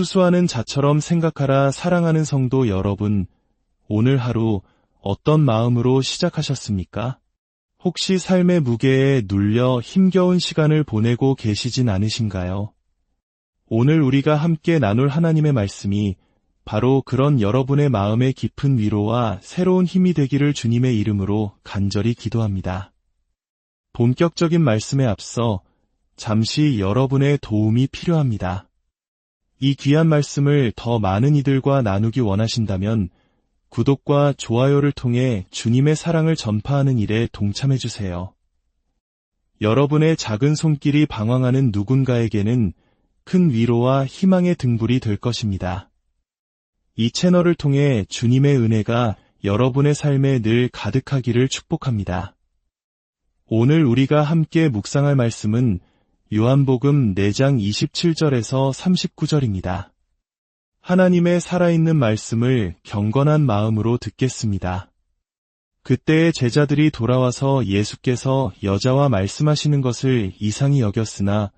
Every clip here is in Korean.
추수하는 자처럼 생각하라. 사랑하는 성도 여러분, 오늘 하루 어떤 마음으로 시작하셨습니까? 혹시 삶의 무게에 눌려 힘겨운 시간을 보내고 계시진 않으신가요? 오늘 우리가 함께 나눌 하나님의 말씀이 바로 그런 여러분의 마음의 깊은 위로와 새로운 힘이 되기를 주님의 이름으로 간절히 기도합니다. 본격적인 말씀에 앞서 잠시 여러분의 도움이 필요합니다. 이 귀한 말씀을 더 많은 이들과 나누기 원하신다면 구독과 좋아요를 통해 주님의 사랑을 전파하는 일에 동참해주세요. 여러분의 작은 손길이 방황하는 누군가에게는 큰 위로와 희망의 등불이 될 것입니다. 이 채널을 통해 주님의 은혜가 여러분의 삶에 늘 가득하기를 축복합니다. 오늘 우리가 함께 묵상할 말씀은 요한복음 4장 27절에서 39절입니다. 하나님의 살아있는 말씀을 경건한 마음으로 듣겠습니다. 그때의 제자들이 돌아와서 예수께서 여자와 말씀하시는 것을 이상히 여겼으나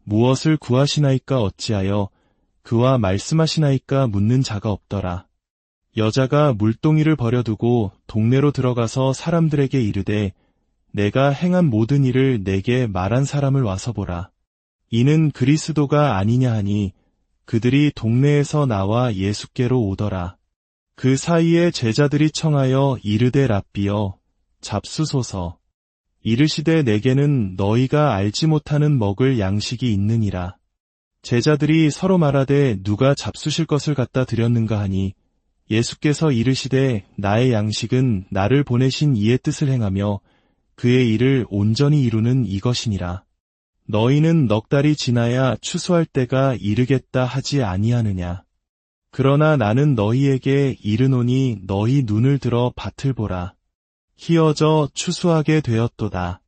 무엇을 구하시나이까 어찌하여 그와 말씀하시나이까 묻는 자가 없더라. 여자가 물동이를 버려두고 동네로 들어가서 사람들에게 이르되 내가 행한 모든 일을 내게 말한 사람을 와서 보라. 이는 그리스도가 아니냐 하니 그들이 동네에서 나와 예수께로 오더라. 그 사이에 제자들이 청하여 이르되 랍비여 잡수소서. 이르시되 내게는 너희가 알지 못하는 먹을 양식이 있느니라. 제자들이 서로 말하되 누가 잡수실 것을 갖다 드렸는가 하니 예수께서 이르시되 나의 양식은 나를 보내신 이의 뜻을 행하며 그의 일을 온전히 이루는 이것이니라. 너희는 넉 달이 지나야 추수할 때가 이르겠다 하지 아니하느냐. 그러나 나는 너희에게 이르노니 너희 눈을 들어 밭을 보라. 희어져 추수하게 되었도다.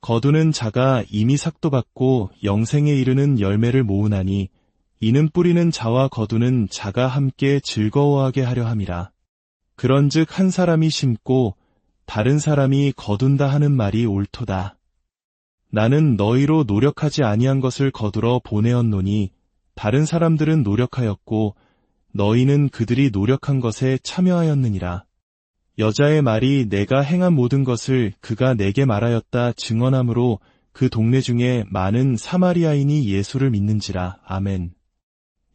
거두는 자가 이미 삭도받고 영생에 이르는 열매를 모으나니 이는 뿌리는 자와 거두는 자가 함께 즐거워하게 하려 함이라. 그런즉 한 사람이 심고 다른 사람이 거둔다 하는 말이 옳도다. 나는 너희로 노력하지 아니한 것을 거두러 보내었노니 다른 사람들은 노력하였고 너희는 그들이 노력한 것에 참여하였느니라. 여자의 말이 내가 행한 모든 것을 그가 내게 말하였다 증언하므로 그 동네 중에 많은 사마리아인이 예수를 믿는지라. 아멘.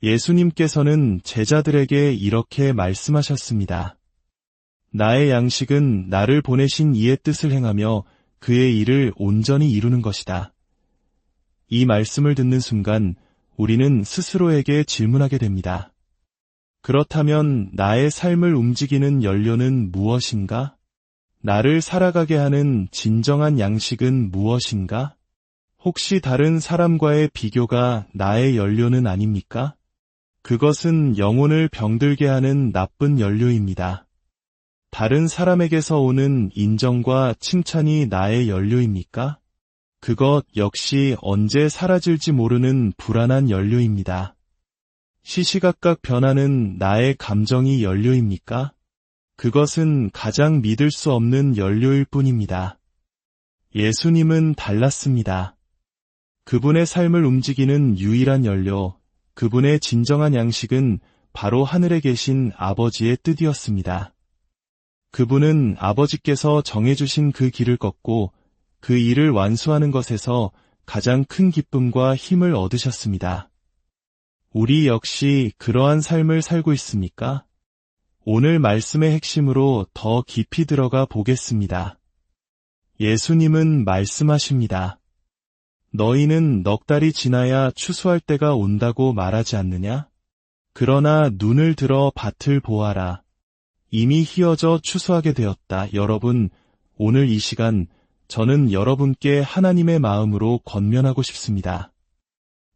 예수님께서는 제자들에게 이렇게 말씀하셨습니다. 나의 양식은 나를 보내신 이의 뜻을 행하며 그의 일을 온전히 이루는 것이다. 이 말씀을 듣는 순간 우리는 스스로에게 질문하게 됩니다. 그렇다면 나의 삶을 움직이는 연료는 무엇인가? 나를 살아가게 하는 진정한 양식은 무엇인가? 혹시 다른 사람과의 비교가 나의 연료는 아닙니까? 그것은 영혼을 병들게 하는 나쁜 연료입니다. 다른 사람에게서 오는 인정과 칭찬이 나의 연료입니까? 그것 역시 언제 사라질지 모르는 불안한 연료입니다. 시시각각 변하는 나의 감정이 연료입니까? 그것은 가장 믿을 수 없는 연료일 뿐입니다. 예수님은 달랐습니다. 그분의 삶을 움직이는 유일한 연료, 그분의 진정한 양식은 바로 하늘에 계신 아버지의 뜻이었습니다. 그분은 아버지께서 정해주신 그 길을 걷고 그 일을 완수하는 것에서 가장 큰 기쁨과 힘을 얻으셨습니다. 우리 역시 그러한 삶을 살고 있습니까? 오늘 말씀의 핵심으로 더 깊이 들어가 보겠습니다. 예수님은 말씀하십니다. 너희는 넉 달이 지나야 추수할 때가 온다고 말하지 않느냐? 그러나 눈을 들어 밭을 보아라. 이미 희어져 추수하게 되었다. 여러분, 오늘 이 시간 저는 여러분께 하나님의 마음으로 권면하고 싶습니다.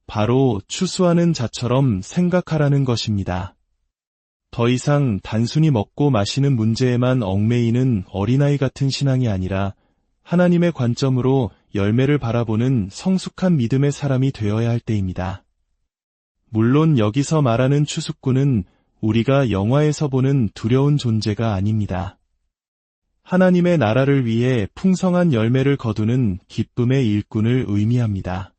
바로 추수하는 자처럼 생각하라는 것입니다. 더 이상 단순히 먹고 마시는 문제에만 얽매이는 어린아이 같은 신앙이 아니라 하나님의 관점으로 열매를 바라보는 성숙한 믿음의 사람이 되어야 할 때입니다. 물론 여기서 말하는 추수꾼은 우리가 영화에서 보는 두려운 존재가 아닙니다. 하나님의 나라를 위해 풍성한 열매를 거두는 기쁨의 일꾼을 의미합니다.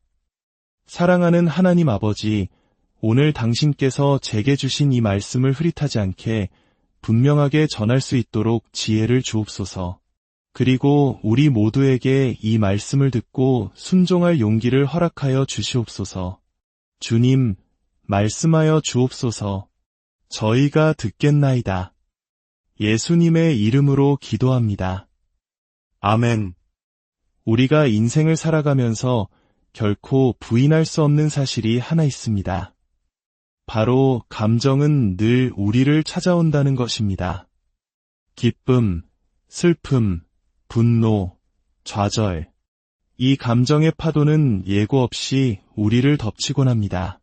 사랑하는 하나님 아버지, 오늘 당신께서 제게 주신 이 말씀을 흐릿하지 않게 분명하게 전할 수 있도록 지혜를 주옵소서. 그리고 우리 모두에게 이 말씀을 듣고 순종할 용기를 허락하여 주시옵소서. 주님, 말씀하여 주옵소서. 저희가 듣겠나이다. 예수님의 이름으로 기도합니다. 아멘. 우리가 인생을 살아가면서 결코 부인할 수 없는 사실이 하나 있습니다. 바로 감정은 늘 우리를 찾아온다는 것입니다. 기쁨, 슬픔, 분노, 좌절. 이 감정의 파도는 예고 없이 우리를 덮치곤 합니다.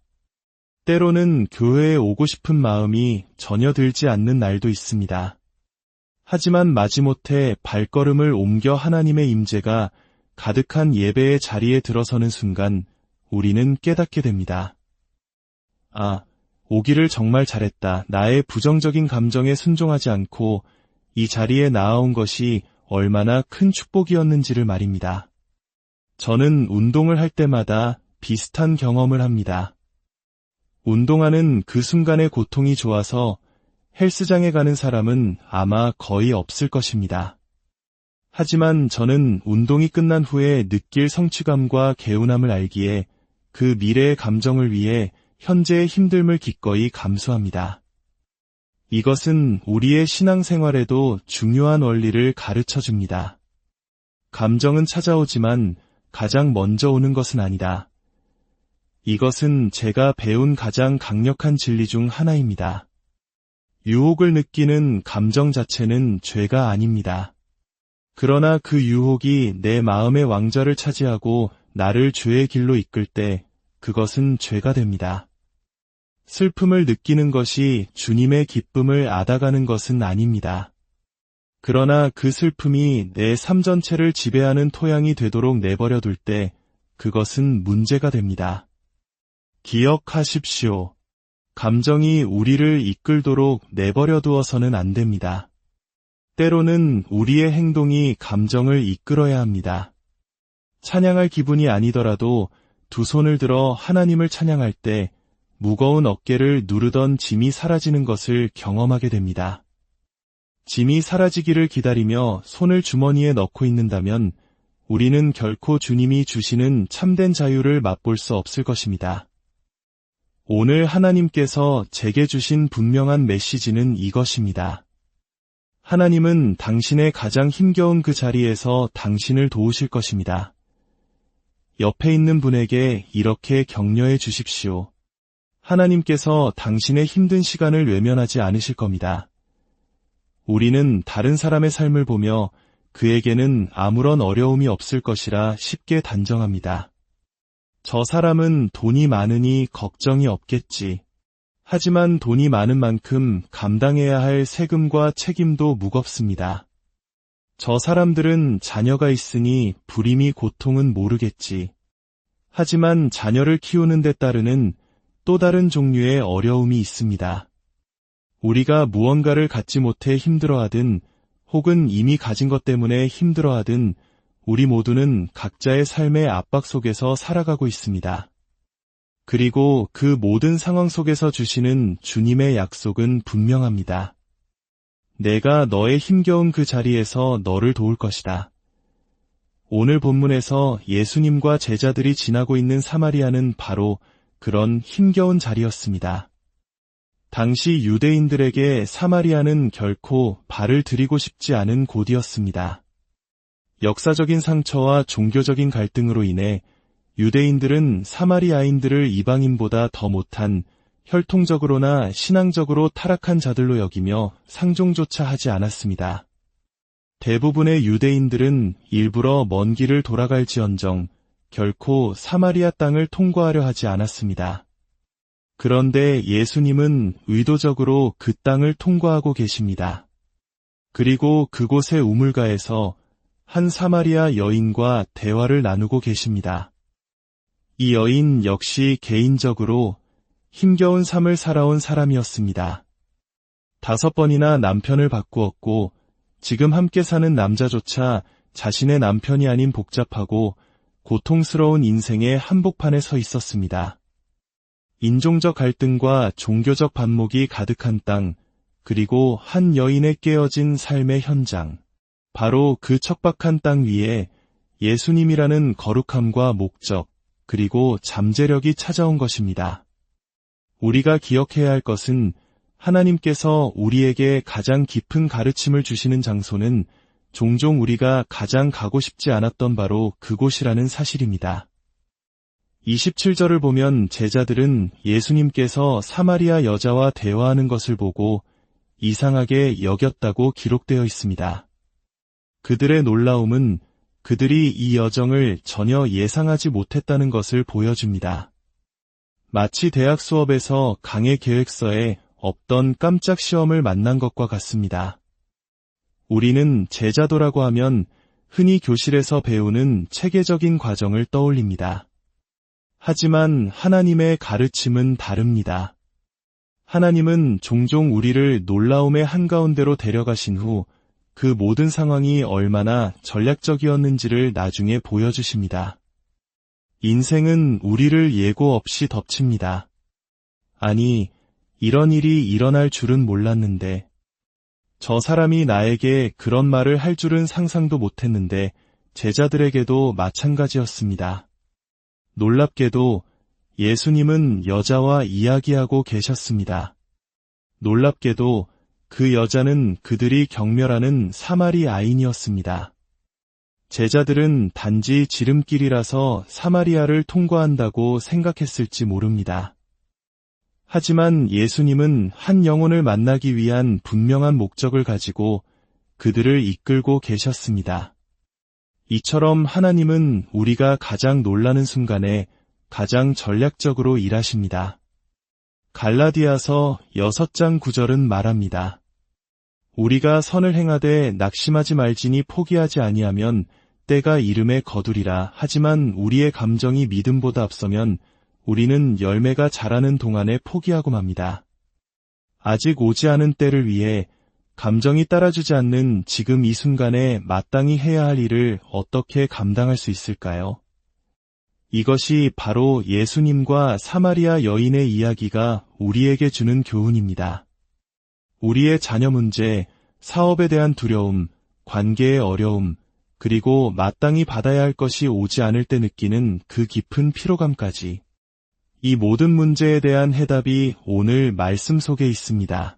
때로는 교회에 오고 싶은 마음이 전혀 들지 않는 날도 있습니다. 하지만 마지못해 발걸음을 옮겨 하나님의 임재가 가득한 예배의 자리에 들어서는 순간 우리는 깨닫게 됩니다. 아, 오기를 정말 잘했다. 나의 부정적인 감정에 순종하지 않고 이 자리에 나아온 것이 얼마나 큰 축복이었는지를 말입니다. 저는 운동을 할 때마다 비슷한 경험을 합니다. 운동하는 그 순간의 고통이 좋아서 헬스장에 가는 사람은 아마 거의 없을 것입니다. 하지만 저는 운동이 끝난 후에 느낄 성취감과 개운함을 알기에 그 미래의 감정을 위해 현재의 힘듦을 기꺼이 감수합니다. 이것은 우리의 신앙생활에도 중요한 원리를 가르쳐줍니다. 감정은 찾아오지만 가장 먼저 오는 것은 아니다. 이것은 제가 배운 가장 강력한 진리 중 하나입니다. 유혹을 느끼는 감정 자체는 죄가 아닙니다. 그러나 그 유혹이 내 마음의 왕좌를 차지하고 나를 죄의 길로 이끌 때 그것은 죄가 됩니다. 슬픔을 느끼는 것이 주님의 기쁨을 앗아가는 것은 아닙니다. 그러나 그 슬픔이 내 삶 전체를 지배하는 토양이 되도록 내버려 둘 때 그것은 문제가 됩니다. 기억하십시오. 감정이 우리를 이끌도록 내버려 두어서는 안 됩니다. 때로는 우리의 행동이 감정을 이끌어야 합니다. 찬양할 기분이 아니더라도 두 손을 들어 하나님을 찬양할 때 무거운 어깨를 누르던 짐이 사라지는 것을 경험하게 됩니다. 짐이 사라지기를 기다리며 손을 주머니에 넣고 있는다면 우리는 결코 주님이 주시는 참된 자유를 맛볼 수 없을 것입니다. 오늘 하나님께서 제게 주신 분명한 메시지는 이것입니다. 하나님은 당신의 가장 힘겨운 그 자리에서 당신을 도우실 것입니다. 옆에 있는 분에게 이렇게 격려해 주십시오. 하나님께서 당신의 힘든 시간을 외면하지 않으실 겁니다. 우리는 다른 사람의 삶을 보며 그에게는 아무런 어려움이 없을 것이라 쉽게 단정합니다. 저 사람은 돈이 많으니 걱정이 없겠지. 하지만 돈이 많은 만큼 감당해야 할 세금과 책임도 무겁습니다. 저 사람들은 자녀가 있으니 불임이 고통은 모르겠지. 하지만 자녀를 키우는 데 따르는 또 다른 종류의 어려움이 있습니다. 우리가 무언가를 갖지 못해 힘들어하든 혹은 이미 가진 것 때문에 힘들어하든 우리 모두는 각자의 삶의 압박 속에서 살아가고 있습니다. 그리고 그 모든 상황 속에서 주시는 주님의 약속은 분명합니다. 내가 너의 힘겨운 그 자리에서 너를 도울 것이다. 오늘 본문에서 예수님과 제자들이 지나고 있는 사마리아는 바로 그런 힘겨운 자리였습니다. 당시 유대인들에게 사마리아는 결코 발을 들이고 싶지 않은 곳이었습니다. 역사적인 상처와 종교적인 갈등으로 인해 유대인들은 사마리아인들을 이방인보다 더 못한 혈통적으로나 신앙적으로 타락한 자들로 여기며 상종조차 하지 않았습니다. 대부분의 유대인들은 일부러 먼 길을 돌아갈지언정 결코 사마리아 땅을 통과하려 하지 않았습니다. 그런데 예수님은 의도적으로 그 땅을 통과하고 계십니다. 그리고 그곳의 우물가에서 한 사마리아 여인과 대화를 나누고 계십니다. 이 여인 역시 개인적으로 힘겨운 삶을 살아온 사람이었습니다. 5번이나 남편을 바꾸었고 지금 함께 사는 남자조차 자신의 남편이 아닌 복잡하고 고통스러운 인생의 한복판에 서 있었습니다. 인종적 갈등과 종교적 반목이 가득한 땅, 그리고 한 여인의 깨어진 삶의 현장. 바로 그 척박한 땅 위에 예수님이라는 거룩함과 목적, 그리고 잠재력이 찾아온 것입니다. 우리가 기억해야 할 것은 하나님께서 우리에게 가장 깊은 가르침을 주시는 장소는 종종 우리가 가장 가고 싶지 않았던 바로 그곳이라는 사실입니다. 27절을 보면 제자들은 예수님께서 사마리아 여자와 대화하는 것을 보고 이상하게 여겼다고 기록되어 있습니다. 그들의 놀라움은 그들이 이 여정을 전혀 예상하지 못했다는 것을 보여줍니다. 마치 대학 수업에서 강의 계획서에 없던 깜짝 시험을 만난 것과 같습니다. 우리는 제자도라고 하면 흔히 교실에서 배우는 체계적인 과정을 떠올립니다. 하지만 하나님의 가르침은 다릅니다. 하나님은 종종 우리를 놀라움의 한가운데로 데려가신 후 그 모든 상황이 얼마나 전략적이었는지를 나중에 보여주십니다. 인생은 우리를 예고 없이 덮칩니다. 아니, 이런 일이 일어날 줄은 몰랐는데, 저 사람이 나에게 그런 말을 할 줄은 상상도 못했는데 제자들에게도 마찬가지였습니다. 놀랍게도 예수님은 여자와 이야기하고 계셨습니다. 놀랍게도 그 여자는 그들이 경멸하는 사마리아인이었습니다. 제자들은 단지 지름길이라서 사마리아를 통과한다고 생각했을지 모릅니다. 하지만 예수님은 한 영혼을 만나기 위한 분명한 목적을 가지고 그들을 이끌고 계셨습니다. 이처럼 하나님은 우리가 가장 놀라는 순간에 가장 전략적으로 일하십니다. 갈라디아서 6장 9절은 말합니다. 우리가 선을 행하되 낙심하지 말지니 포기하지 아니하면 때가 이름에 거두리라. 하지만 우리의 감정이 믿음보다 앞서면 우리는 열매가 자라는 동안에 포기하고 맙니다. 아직 오지 않은 때를 위해 감정이 따라주지 않는 지금 이 순간에 마땅히 해야 할 일을 어떻게 감당할 수 있을까요? 이것이 바로 예수님과 사마리아 여인의 이야기가 우리에게 주는 교훈입니다. 우리의 자녀 문제, 사업에 대한 두려움, 관계의 어려움, 그리고 마땅히 받아야 할 것이 오지 않을 때 느끼는 그 깊은 피로감까지. 이 모든 문제에 대한 해답이 오늘 말씀 속에 있습니다.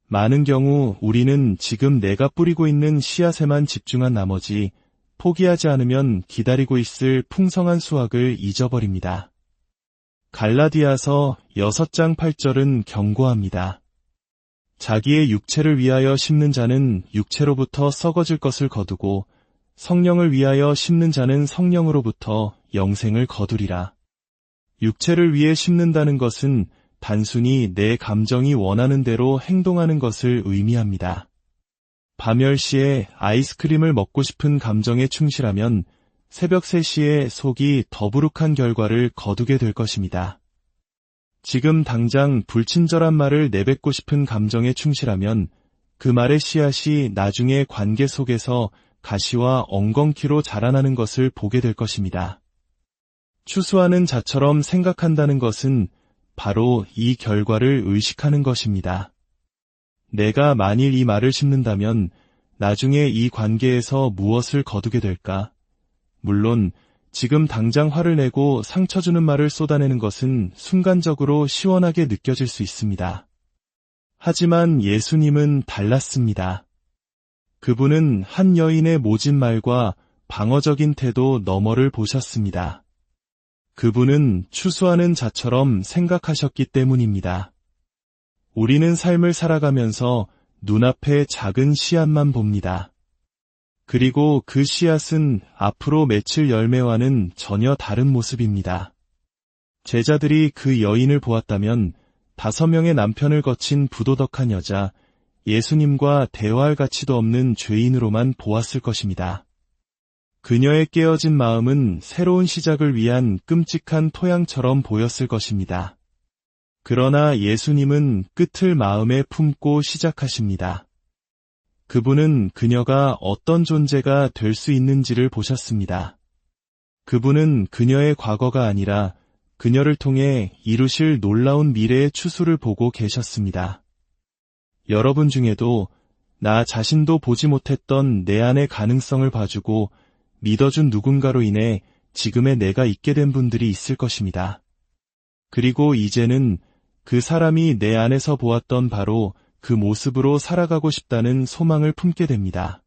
많은 경우 우리는 지금 내가 뿌리고 있는 씨앗에만 집중한 나머지 포기하지 않으면 기다리고 있을 풍성한 수확을 잊어버립니다. 갈라디아서 6장 8절은 경고합니다. 자기의 육체를 위하여 심는 자는 육체로부터 썩어질 것을 거두고 성령을 위하여 심는 자는 성령으로부터 영생을 거두리라. 육체를 위해 심는다는 것은 단순히 내 감정이 원하는 대로 행동하는 것을 의미합니다. 밤10시에 아이스크림을 먹고 싶은 감정에 충실하면 새벽 3시에 속이 더부룩한 결과를 거두게 될 것입니다. 지금 당장 불친절한 말을 내뱉고 싶은 감정에 충실하면 그 말의 씨앗이 나중에 관계 속에서 가시와 엉겅퀴로 자라나는 것을 보게 될 것입니다. 추수하는 자처럼 생각한다는 것은 바로 이 결과를 의식하는 것입니다. 내가 만일 이 말을 심는다면 나중에 이 관계에서 무엇을 거두게 될까? 물론 지금 당장 화를 내고 상처 주는 말을 쏟아내는 것은 순간적으로 시원하게 느껴질 수 있습니다. 하지만 예수님은 달랐습니다. 그분은 한 여인의 모진 말과 방어적인 태도 너머를 보셨습니다. 그분은 추수하는 자처럼 생각하셨기 때문입니다. 우리는 삶을 살아가면서 눈앞에 작은 씨앗만 봅니다. 그리고 그 씨앗은 앞으로 맺힐 열매와는 전혀 다른 모습입니다. 제자들이 그 여인을 보았다면 5명의 남편을 거친 부도덕한 여자, 예수님과 대화할 가치도 없는 죄인으로만 보았을 것입니다. 그녀의 깨어진 마음은 새로운 시작을 위한 끔찍한 토양처럼 보였을 것입니다. 그러나 예수님은 끝을 마음에 품고 시작하십니다. 그분은 그녀가 어떤 존재가 될 수 있는지를 보셨습니다. 그분은 그녀의 과거가 아니라 그녀를 통해 이루실 놀라운 미래의 추수를 보고 계셨습니다. 여러분 중에도 나 자신도 보지 못했던 내 안의 가능성을 봐주고 믿어준 누군가로 인해 지금의 내가 있게 된 분들이 있을 것입니다. 그리고 이제는 그 사람이 내 안에서 보았던 바로 그 모습으로 살아가고 싶다는 소망을 품게 됩니다.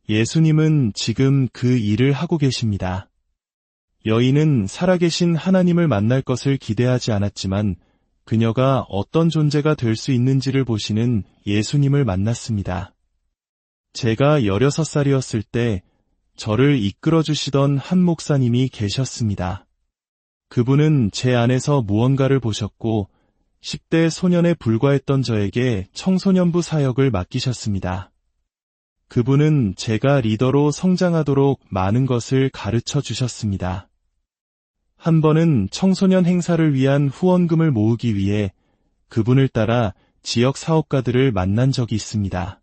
예수님은 지금 그 일을 하고 계십니다. 여인은 살아계신 하나님을 만날 것을 기대하지 않았지만 그녀가 어떤 존재가 될 수 있는지를 보시는 예수님을 만났습니다. 제가 16살이었을 때 저를 이끌어 주시던 한 목사님이 계셨습니다. 그분은 제 안에서 무언가를 보셨고 10대 소년에 불과했던 저에게 청소년부 사역을 맡기셨습니다. 그분은 제가 리더로 성장하도록 많은 것을 가르쳐 주셨습니다. 한 번은 청소년 행사를 위한 후원금을 모으기 위해 그분을 따라 지역 사업가들을 만난 적이 있습니다.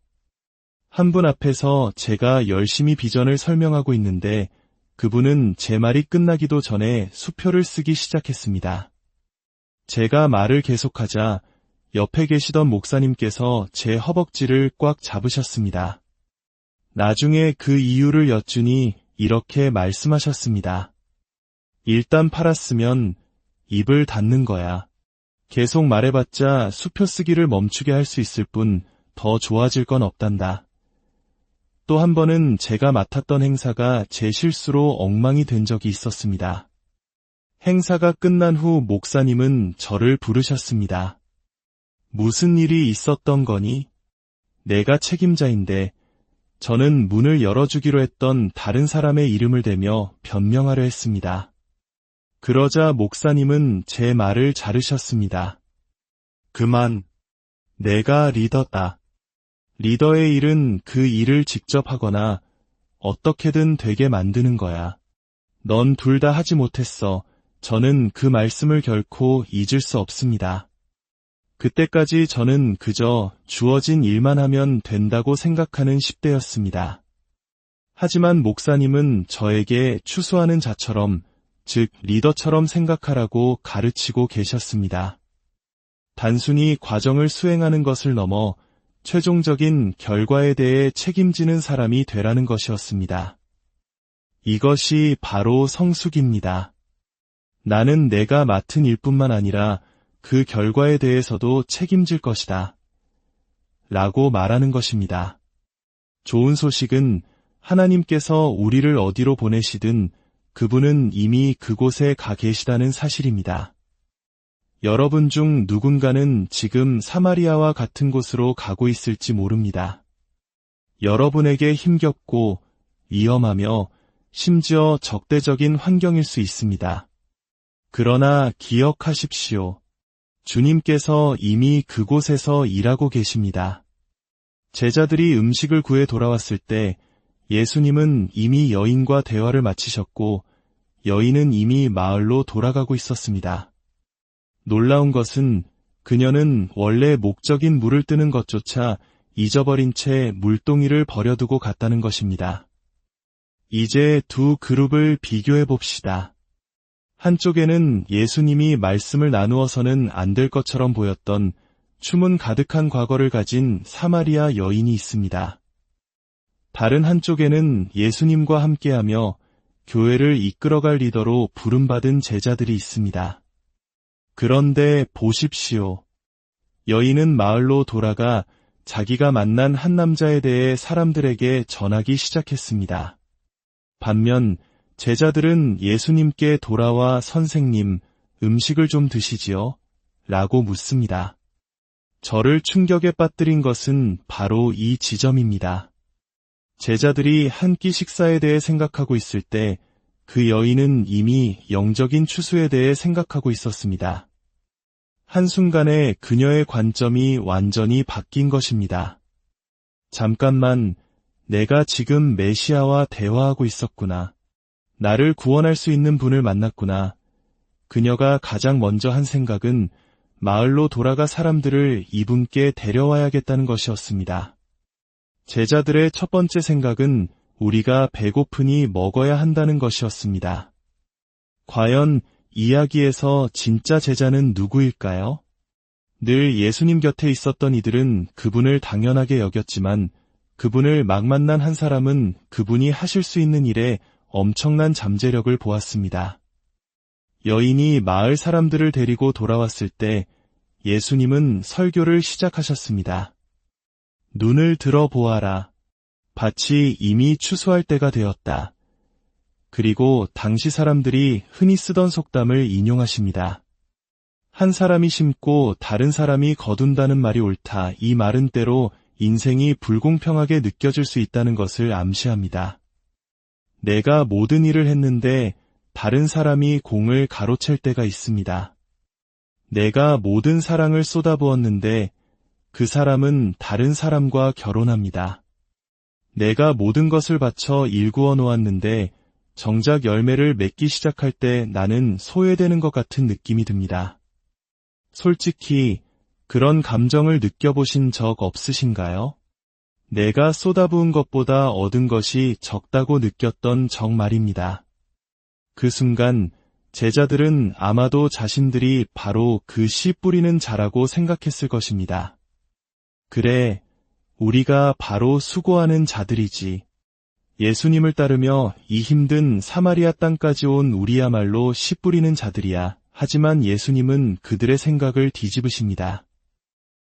한 분 앞에서 제가 열심히 비전을 설명하고 있는데 그분은 제 말이 끝나기도 전에 수표를 쓰기 시작했습니다. 제가 말을 계속하자 옆에 계시던 목사님께서 제 허벅지를 꽉 잡으셨습니다. 나중에 그 이유를 여쭈니 이렇게 말씀하셨습니다. 일단 팔았으면 입을 닫는 거야. 계속 말해봤자 수표 쓰기를 멈추게 할 수 있을 뿐 더 좋아질 건 없단다. 또 한 번은 제가 맡았던 행사가 제 실수로 엉망이 된 적이 있었습니다. 행사가 끝난 후 목사님은 저를 부르셨습니다. 무슨 일이 있었던 거니? 내가 책임자인데 저는 문을 열어주기로 했던 다른 사람의 이름을 대며 변명하려 했습니다. 그러자 목사님은 제 말을 자르셨습니다. 그만. 내가 리더다. 리더의 일은 그 일을 직접 하거나 어떻게든 되게 만드는 거야. 넌 둘 다 하지 못했어. 저는 그 말씀을 결코 잊을 수 없습니다. 그때까지 저는 그저 주어진 일만 하면 된다고 생각하는 10대였습니다. 하지만 목사님은 저에게 추수하는 자처럼, 즉 리더처럼 생각하라고 가르치고 계셨습니다. 단순히 과정을 수행하는 것을 넘어 최종적인 결과에 대해 책임지는 사람이 되라는 것이었습니다. 이것이 바로 성숙입니다. 나는 내가 맡은 일뿐만 아니라 그 결과에 대해서도 책임질 것이다. 라고 말하는 것입니다. 좋은 소식은 하나님께서 우리를 어디로 보내시든 그분은 이미 그곳에 가 계시다는 사실입니다. 여러분 중 누군가는 지금 사마리아와 같은 곳으로 가고 있을지 모릅니다. 여러분에게 힘겹고 위험하며 심지어 적대적인 환경일 수 있습니다. 그러나 기억하십시오. 주님께서 이미 그곳에서 일하고 계십니다. 제자들이 음식을 구해 돌아왔을 때 예수님은 이미 여인과 대화를 마치셨고 여인은 이미 마을로 돌아가고 있었습니다. 놀라운 것은 그녀는 원래 목적인 물을 뜨는 것조차 잊어버린 채 물동이를 버려두고 갔다는 것입니다. 이제 두 그룹을 비교해 봅시다. 한쪽에는 예수님이 말씀을 나누어서는 안 될 것처럼 보였던 추문 가득한 과거를 가진 사마리아 여인이 있습니다. 다른 한쪽에는 예수님과 함께하며 교회를 이끌어갈 리더로 부름받은 제자들이 있습니다. 그런데 보십시오. 여인은 마을로 돌아가 자기가 만난 한 남자에 대해 사람들에게 전하기 시작했습니다. 반면 제자들은 예수님께 돌아와 선생님, 음식을 좀 드시지요? 라고 묻습니다. 저를 충격에 빠뜨린 것은 바로 이 지점입니다. 제자들이 한 끼 식사에 대해 생각하고 있을 때 그 여인은 이미 영적인 추수에 대해 생각하고 있었습니다. 한순간에 그녀의 관점이 완전히 바뀐 것입니다. 잠깐만, 내가 지금 메시아와 대화하고 있었구나. 나를 구원할 수 있는 분을 만났구나. 그녀가 가장 먼저 한 생각은 마을로 돌아가 사람들을 이분께 데려와야겠다는 것이었습니다. 제자들의 첫 번째 생각은 우리가 배고프니 먹어야 한다는 것이었습니다. 과연 이야기에서 진짜 제자는 누구일까요? 늘 예수님 곁에 있었던 이들은 그분을 당연하게 여겼지만 그분을 막 만난 한 사람은 그분이 하실 수 있는 일에 엄청난 잠재력을 보았습니다. 여인이 마을 사람들을 데리고 돌아왔을 때 예수님은 설교를 시작하셨습니다. 눈을 들어 보아라. 밭이 이미 추수할 때가 되었다. 그리고 당시 사람들이 흔히 쓰던 속담을 인용하십니다. 한 사람이 심고 다른 사람이 거둔다는 말이 옳다. 이 말은 때로 인생이 불공평하게 느껴질 수 있다는 것을 암시합니다. 내가 모든 일을 했는데 다른 사람이 공을 가로챌 때가 있습니다. 내가 모든 사랑을 쏟아부었는데 그 사람은 다른 사람과 결혼합니다. 내가 모든 것을 바쳐 일구어 놓았는데 정작 열매를 맺기 시작할 때 나는 소외되는 것 같은 느낌이 듭니다. 솔직히 그런 감정을 느껴보신 적 없으신가요? 내가 쏟아부은 것보다 얻은 것이 적다고 느꼈던 적 말입니다. 그 순간 제자들은 아마도 자신들이 바로 그 씨 뿌리는 자라고 생각했을 것입니다. 그래, 우리가 바로 수고하는 자들이지. 예수님을 따르며 이 힘든 사마리아 땅까지 온 우리야말로 씨 뿌리는 자들이야. 하지만 예수님은 그들의 생각을 뒤집으십니다.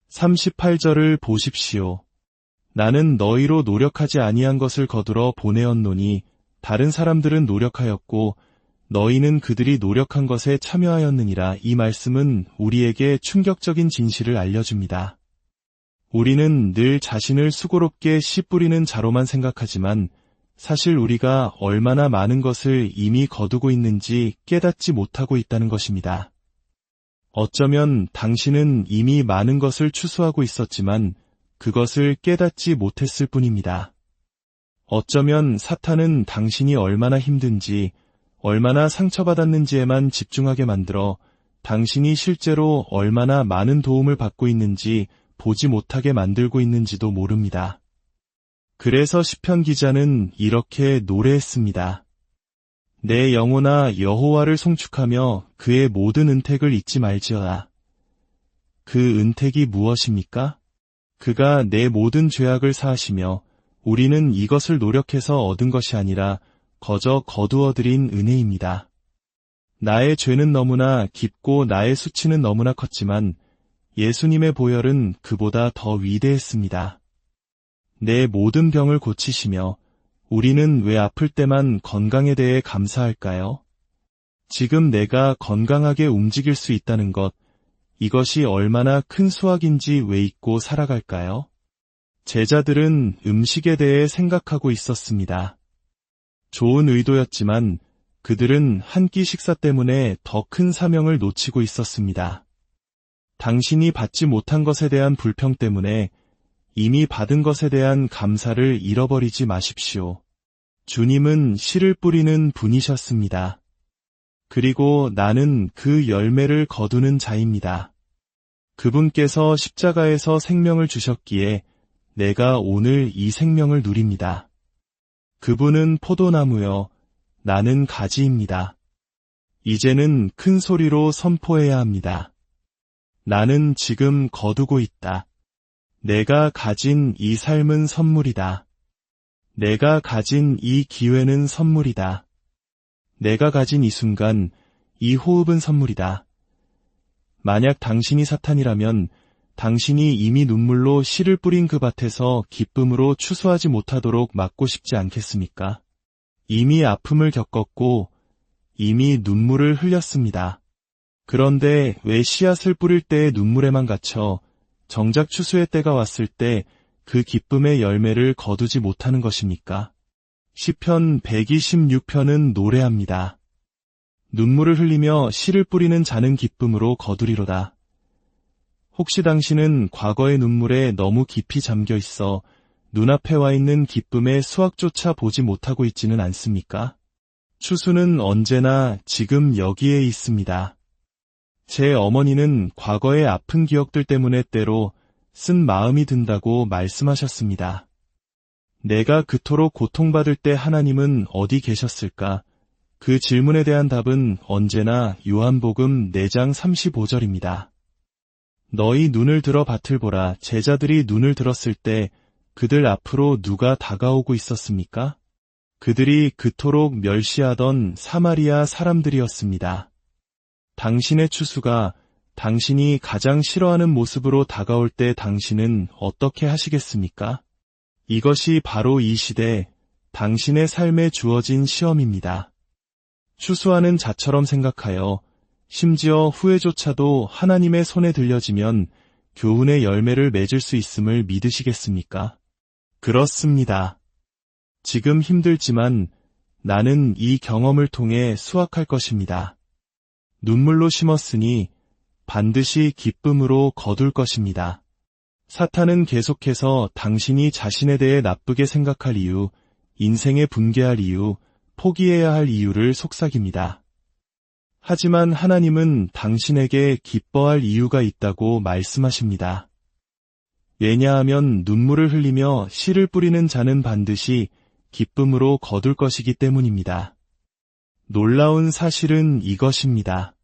38절을 보십시오. 나는 너희로 노력하지 아니한 것을 거두러 보내었노니 다른 사람들은 노력하였고 너희는 그들이 노력한 것에 참여하였느니라. 이 말씀은 우리에게 충격적인 진실을 알려줍니다. 우리는 늘 자신을 수고롭게 씨 뿌리는 자로만 생각하지만 사실 우리가 얼마나 많은 것을 이미 거두고 있는지 깨닫지 못하고 있다는 것입니다. 어쩌면 당신은 이미 많은 것을 추수하고 있었지만 그것을 깨닫지 못했을 뿐입니다. 어쩌면 사탄은 당신이 얼마나 힘든지, 얼마나 상처받았는지에만 집중하게 만들어 당신이 실제로 얼마나 많은 도움을 받고 있는지 보지 못하게 만들고 있는지도 모릅니다. 그래서 시편 기자는 이렇게 노래했습니다. 내 영혼아 여호와를 송축하며 그의 모든 은택을 잊지 말지어다. 그 은택이 무엇입니까? 그가 내 모든 죄악을 사하시며 우리는 이것을 노력해서 얻은 것이 아니라 거저 거두어들인 은혜입니다. 나의 죄는 너무나 깊고 나의 수치는 너무나 컸지만 예수님의 보혈은 그보다 더 위대했습니다. 내 모든 병을 고치시며 우리는 왜 아플 때만 건강에 대해 감사할까요? 지금 내가 건강하게 움직일 수 있다는 것, 이것이 얼마나 큰 수확인지 왜 잊고 살아갈까요? 제자들은 음식에 대해 생각하고 있었습니다. 좋은 의도였지만 그들은 한 끼 식사 때문에 더 큰 사명을 놓치고 있었습니다. 당신이 받지 못한 것에 대한 불평 때문에 이미 받은 것에 대한 감사를 잃어버리지 마십시오. 주님은 씨를 뿌리는 분이셨습니다. 그리고 나는 그 열매를 거두는 자입니다. 그분께서 십자가에서 생명을 주셨기에 내가 오늘 이 생명을 누립니다. 그분은 포도나무요, 나는 가지입니다. 이제는 큰 소리로 선포해야 합니다. 나는 지금 거두고 있다. 내가 가진 이 삶은 선물이다. 내가 가진 이 기회는 선물이다. 내가 가진 이 순간, 이 호흡은 선물이다. 만약 당신이 사탄이라면 당신이 이미 눈물로 씨를 뿌린 그 밭에서 기쁨으로 추수하지 못하도록 막고 싶지 않겠습니까? 이미 아픔을 겪었고 이미 눈물을 흘렸습니다. 그런데 왜 씨앗을 뿌릴 때의 눈물에만 갇혀 정작 추수의 때가 왔을 때 그 기쁨의 열매를 거두지 못하는 것입니까? 시편 126편은 노래합니다. 눈물을 흘리며 씨를 뿌리는 자는 기쁨으로 거두리로다. 혹시 당신은 과거의 눈물에 너무 깊이 잠겨 있어 눈앞에 와 있는 기쁨의 수확조차 보지 못하고 있지는 않습니까? 추수는 언제나 지금 여기에 있습니다. 제 어머니는 과거의 아픈 기억들 때문에 때로 쓴 마음이 든다고 말씀하셨습니다. 내가 그토록 고통받을 때 하나님은 어디 계셨을까? 그 질문에 대한 답은 언제나 요한복음 4장 35절입니다. 너희 눈을 들어 밭을 보라. 제자들이 눈을 들었을 때 그들 앞으로 누가 다가오고 있었습니까? 그들이 그토록 멸시하던 사마리아 사람들이었습니다. 당신의 추수가 당신이 가장 싫어하는 모습으로 다가올 때 당신은 어떻게 하시겠습니까? 이것이 바로 이 시대 당신의 삶에 주어진 시험입니다. 추수하는 자처럼 생각하여 심지어 후회조차도 하나님의 손에 들려지면 교훈의 열매를 맺을 수 있음을 믿으시겠습니까? 그렇습니다. 지금 힘들지만 나는 이 경험을 통해 수확할 것입니다. 눈물로 심었으니 반드시 기쁨으로 거둘 것입니다. 사탄은 계속해서 당신이 자신에 대해 나쁘게 생각할 이유, 인생에 분개할 이유, 포기해야 할 이유를 속삭입니다. 하지만 하나님은 당신에게 기뻐할 이유가 있다고 말씀하십니다. 왜냐하면 눈물을 흘리며 씨를 뿌리는 자는 반드시 기쁨으로 거둘 것이기 때문입니다. 놀라운 사실은 이것입니다.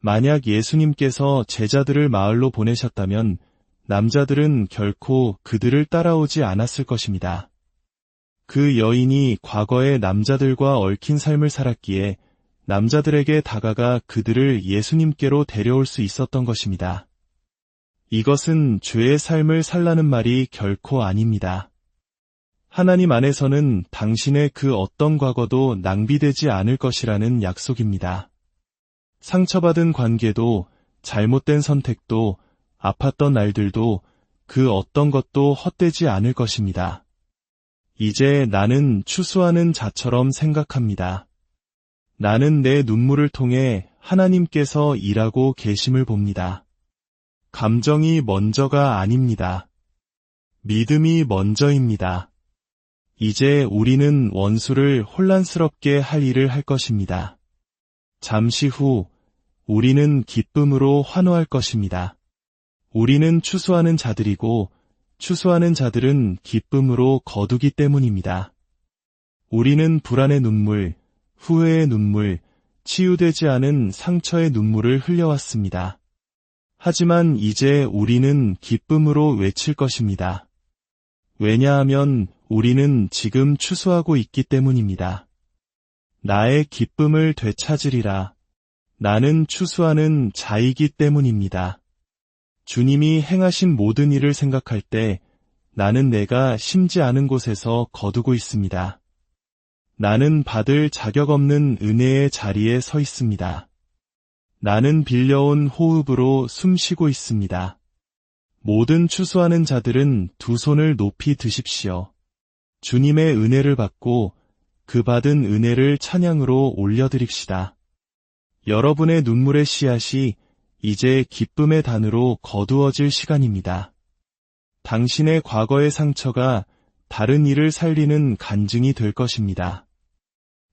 만약 예수님께서 제자들을 마을로 보내셨다면 남자들은 결코 그들을 따라오지 않았을 것입니다. 그 여인이 과거에 남자들과 얽힌 삶을 살았기에 남자들에게 다가가 그들을 예수님께로 데려올 수 있었던 것입니다. 이것은 죄의 삶을 살라는 말이 결코 아닙니다. 하나님 안에서는 당신의 그 어떤 과거도 낭비되지 않을 것이라는 약속입니다. 상처받은 관계도, 잘못된 선택도, 아팠던 날들도 그 어떤 것도 헛되지 않을 것입니다. 이제 나는 추수하는 자처럼 생각합니다. 나는 내 눈물을 통해 하나님께서 일하고 계심을 봅니다. 감정이 먼저가 아닙니다. 믿음이 먼저입니다. 이제 우리는 원수를 혼란스럽게 할 일을 할 것입니다. 잠시 후 우리는 기쁨으로 환호할 것입니다. 우리는 추수하는 자들이고 추수하는 자들은 기쁨으로 거두기 때문입니다. 우리는 불안의 눈물, 후회의 눈물, 치유되지 않은 상처의 눈물을 흘려왔습니다. 하지만 이제 우리는 기쁨으로 외칠 것입니다. 왜냐하면 우리는 지금 추수하고 있기 때문입니다. 나의 기쁨을 되찾으리라. 나는 추수하는 자이기 때문입니다. 주님이 행하신 모든 일을 생각할 때 나는 내가 심지 않은 곳에서 거두고 있습니다. 나는 받을 자격 없는 은혜의 자리에 서 있습니다. 나는 빌려온 호흡으로 숨 쉬고 있습니다. 모든 추수하는 자들은 두 손을 높이 드십시오. 주님의 은혜를 받고 그 받은 은혜를 찬양으로 올려드립시다. 여러분의 눈물의 씨앗이 이제 기쁨의 단으로 거두어질 시간입니다. 당신의 과거의 상처가 다른 일을 살리는 간증이 될 것입니다.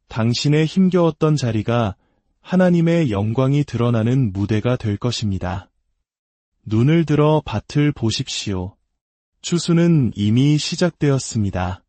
당신의 힘겨웠던 자리가 하나님의 영광이 드러나는 무대가 될 것입니다. 눈을 들어 밭을 보십시오. 추수는 이미 시작되었습니다.